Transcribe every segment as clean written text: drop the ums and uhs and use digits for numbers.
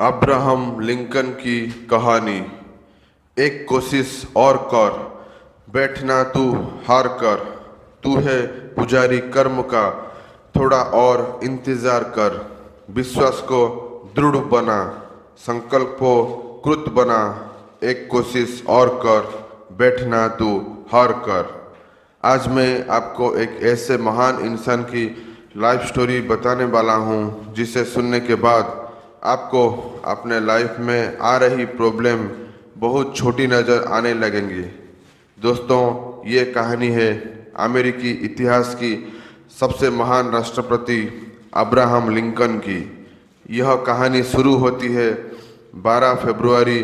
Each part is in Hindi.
अब्राहम लिंकन की कहानी। एक कोशिश और कर, बैठना तू हार कर। तू है पुजारी कर्म का, थोड़ा और इंतजार कर। विश्वास को दृढ़ बना, संकल्प को कृत बना। एक कोशिश और कर, बैठना तू हार कर। आज मैं आपको एक ऐसे महान इंसान की लाइफ स्टोरी बताने वाला हूँ जिसे सुनने के बाद आपको अपने लाइफ में आ रही प्रॉब्लम बहुत छोटी नज़र आने लगेंगी। दोस्तों, ये कहानी है अमेरिकी इतिहास की सबसे महान राष्ट्रपति अब्राहम लिंकन की। यह कहानी शुरू होती है 12 फरवरी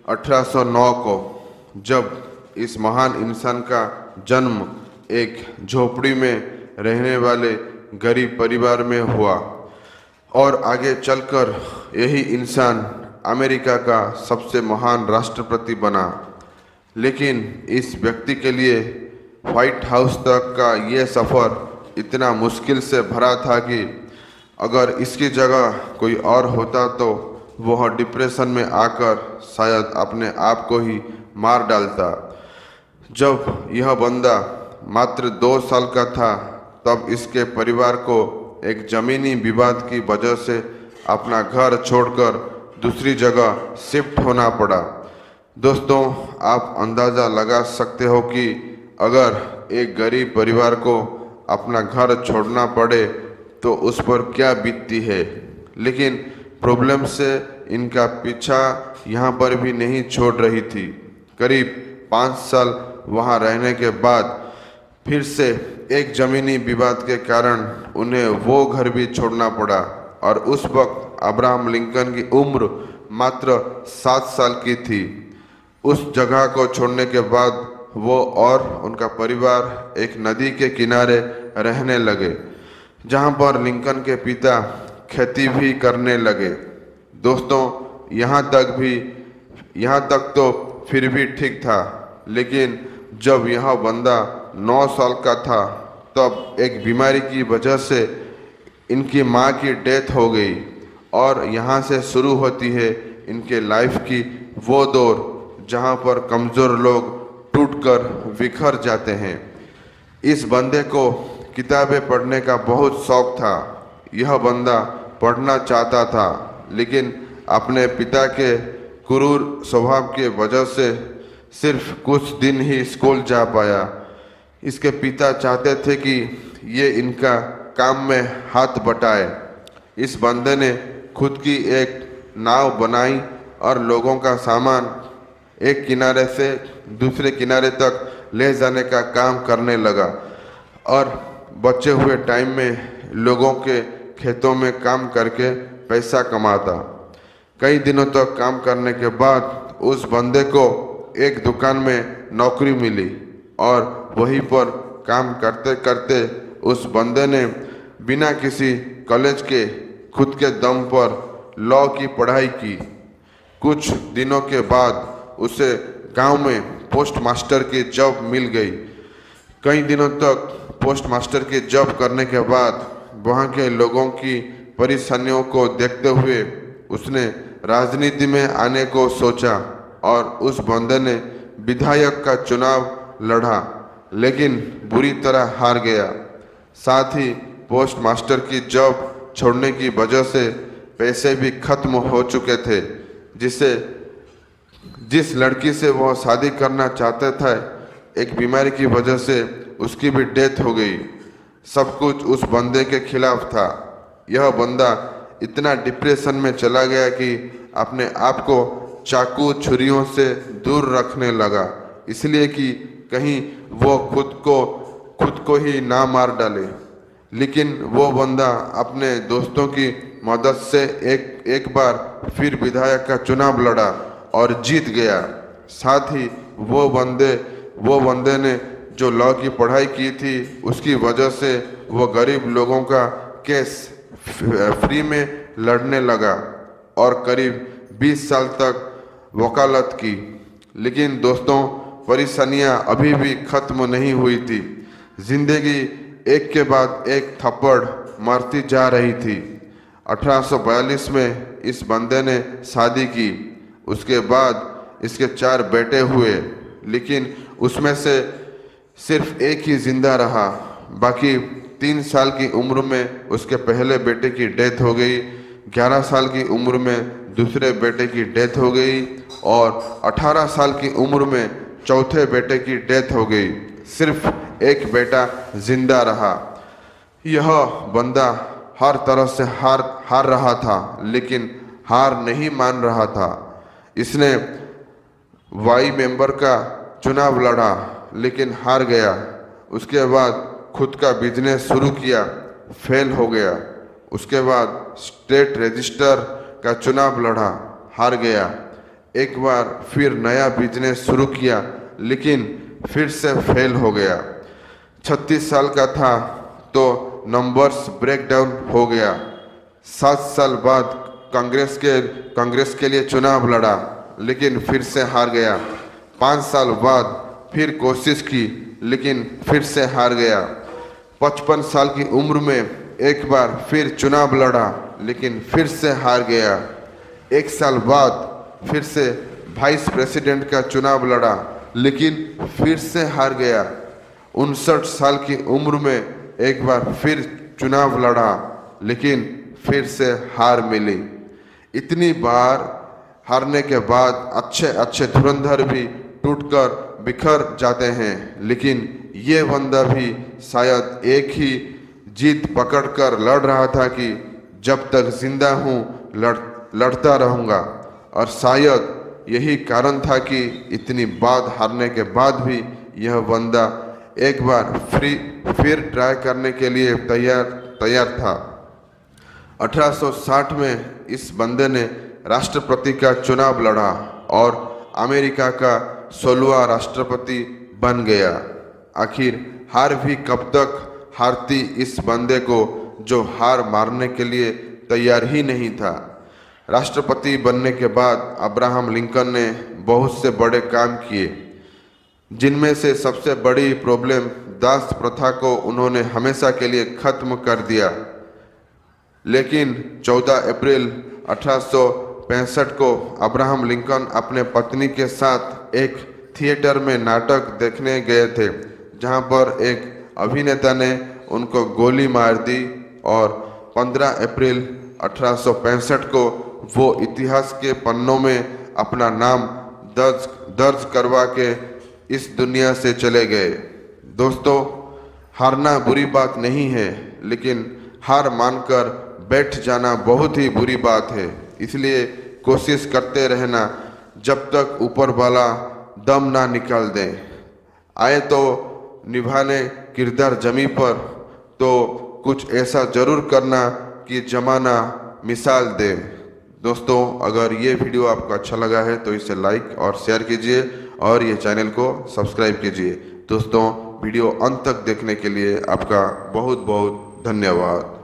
1809 को, जब इस महान इंसान का जन्म एक झोपड़ी में रहने वाले गरीब परिवार में हुआ और आगे चलकर यही इंसान अमेरिका का सबसे महान राष्ट्रपति बना। लेकिन इस व्यक्ति के लिए व्हाइट हाउस तक का ये सफ़र इतना मुश्किल से भरा था कि अगर इसकी जगह कोई और होता तो वह डिप्रेशन में आकर शायद अपने आप को ही मार डालता। जब यह बंदा मात्र 2 साल का था तब इसके परिवार को एक ज़मीनी विवाद की वजह से अपना घर छोड़कर दूसरी जगह शिफ्ट होना पड़ा। दोस्तों, आप अंदाज़ा लगा सकते हो कि अगर एक गरीब परिवार को अपना घर छोड़ना पड़े तो उस पर क्या बीतती है। लेकिन प्रॉब्लम से इनका पीछा यहाँ पर भी नहीं छोड़ रही थी। करीब 5 साल वहाँ रहने के बाद फिर से एक ज़मीनी विवाद के कारण उन्हें वो घर भी छोड़ना पड़ा और उस वक्त अब्राहम लिंकन की उम्र मात्र 7 साल की थी। उस जगह को छोड़ने के बाद वो और उनका परिवार एक नदी के किनारे रहने लगे, जहाँ पर लिंकन के पिता खेती भी करने लगे। दोस्तों, यहाँ तक तो फिर भी ठीक था, लेकिन जब यह बंदा 9 साल का था तब एक बीमारी की वजह से इनकी माँ की डेथ हो गई और यहाँ से शुरू होती है इनके लाइफ की वो दौर जहाँ पर कमज़ोर लोग टूटकर बिखर जाते हैं। इस बंदे को किताबें पढ़ने का बहुत शौक था। यह बंदा पढ़ना चाहता था, लेकिन अपने पिता के क्रूर स्वभाव की वजह से सिर्फ कुछ दिन ही स्कूल जा पाया। इसके पिता चाहते थे कि ये इनका काम में हाथ बटाए। इस बंदे ने खुद की एक नाव बनाई और लोगों का सामान एक किनारे से दूसरे किनारे तक ले जाने का काम करने लगा और बचे हुए टाइम में लोगों के खेतों में काम करके पैसा कमाता। कई दिनों तक काम करने के बाद उस बंदे को एक दुकान में नौकरी मिली और वहीं पर काम करते करते उस बंदे ने बिना किसी कॉलेज के खुद के दम पर लॉ की पढ़ाई की। कुछ दिनों के बाद उसे गांव में पोस्ट मास्टर की जॉब मिल गई। कई दिनों तक पोस्ट मास्टर की जॉब करने के बाद वहाँ के लोगों की परेशानियों को देखते हुए उसने राजनीति में आने को सोचा और उस बंदे ने विधायक का चुनाव लड़ा, लेकिन बुरी तरह हार गया। साथ ही पोस्ट मास्टर की जॉब छोड़ने की वजह से पैसे भी खत्म हो चुके थे। जिस लड़की से वह शादी करना चाहते थे, एक बीमारी की वजह से उसकी भी डेथ हो गई। सब कुछ उस बंदे के खिलाफ था। यह बंदा इतना डिप्रेशन में चला गया कि अपने आप को चाकू छुरियों से दूर रखने लगा, इसलिए कि कहीं वो खुद को ही ना मार डाले। लेकिन वो बंदा अपने दोस्तों की मदद से एक बार फिर विधायक का चुनाव लड़ा और जीत गया। साथ ही वो बंदे ने जो लॉ की पढ़ाई की थी उसकी वजह से वो गरीब लोगों का केस फ्री में लड़ने लगा और करीब 20 साल तक वकालत की। लेकिन दोस्तों, परेशानियां अभी भी खत्म नहीं हुई थी। जिंदगी एक के बाद एक थप्पड़ मारती जा रही थी। 1842 में इस बंदे ने शादी की। उसके बाद इसके 4 बेटे हुए, लेकिन उसमें से सिर्फ एक ही जिंदा रहा। बाकी 3 साल की उम्र में उसके पहले बेटे की डेथ हो गई, 11 साल की उम्र में दूसरे बेटे की डेथ हो गई और 18 साल की उम्र में चौथे बेटे की डेथ हो गई। सिर्फ एक बेटा जिंदा रहा। यह बंदा हर तरह से हार रहा था, लेकिन हार नहीं मान रहा था। इसने वाई मेंबर का चुनाव लड़ा, लेकिन हार गया। उसके बाद खुद का बिजनेस शुरू किया, फेल हो गया। उसके बाद स्टेट रजिस्टर का चुनाव लड़ा, हार गया। एक बार फिर नया बिजनेस शुरू किया, लेकिन फिर से फेल हो गया। 36 साल का था तो नंबर्स ब्रेकडाउन हो गया। 7 साल बाद कांग्रेस के लिए चुनाव लड़ा, लेकिन फिर से हार गया। 5 साल बाद फिर कोशिश की, लेकिन फिर से हार गया। 55 साल की उम्र में एक बार फिर चुनाव लड़ा, लेकिन फिर से हार गया। 1 साल बाद फिर से वाइस प्रेसिडेंट का चुनाव लड़ा, लेकिन फिर से हार गया। 59 साल की उम्र में एक बार फिर चुनाव लड़ा, लेकिन फिर से हार मिली। इतनी बार हारने के बाद अच्छे धुरंधर भी टूटकर बिखर जाते हैं, लेकिन ये बंदा भी शायद एक ही जिद पकड़कर लड़ रहा था कि जब तक जिंदा हूँ लड़ता रहूँगा। और शायद यही कारण था कि इतनी बात हारने के बाद भी यह बंदा एक बार फिर ट्राई करने के लिए तैयार था। 1860 में इस बंदे ने राष्ट्रपति का चुनाव लड़ा और अमेरिका का 16वां राष्ट्रपति बन गया। आखिर हार भी कब तक हारती इस बंदे को, जो हार मारने के लिए तैयार ही नहीं था। राष्ट्रपति बनने के बाद अब्राहम लिंकन ने बहुत से बड़े काम किए, जिनमें से सबसे बड़ी प्रॉब्लम दास प्रथा को उन्होंने हमेशा के लिए खत्म कर दिया। लेकिन 14 अप्रैल 1865 को अब्राहम लिंकन अपने पत्नी के साथ एक थिएटर में नाटक देखने गए थे, जहां पर एक अभिनेता ने उनको गोली मार दी और 15 अप्रैल 1865 को वो इतिहास के पन्नों में अपना नाम दर्ज करवा के इस दुनिया से चले गए। दोस्तों, हारना बुरी बात नहीं है, लेकिन हार मानकर बैठ जाना बहुत ही बुरी बात है। इसलिए कोशिश करते रहना जब तक ऊपर वाला दम ना निकाल दे। आए तो निभाने किरदार जमी पर, तो कुछ ऐसा जरूर करना कि जमाना मिसाल दे। दोस्तों, अगर ये वीडियो आपको अच्छा लगा है तो इसे लाइक और शेयर कीजिए और ये चैनल को सब्सक्राइब कीजिए। दोस्तों, वीडियो अंत तक देखने के लिए आपका बहुत बहुत धन्यवाद।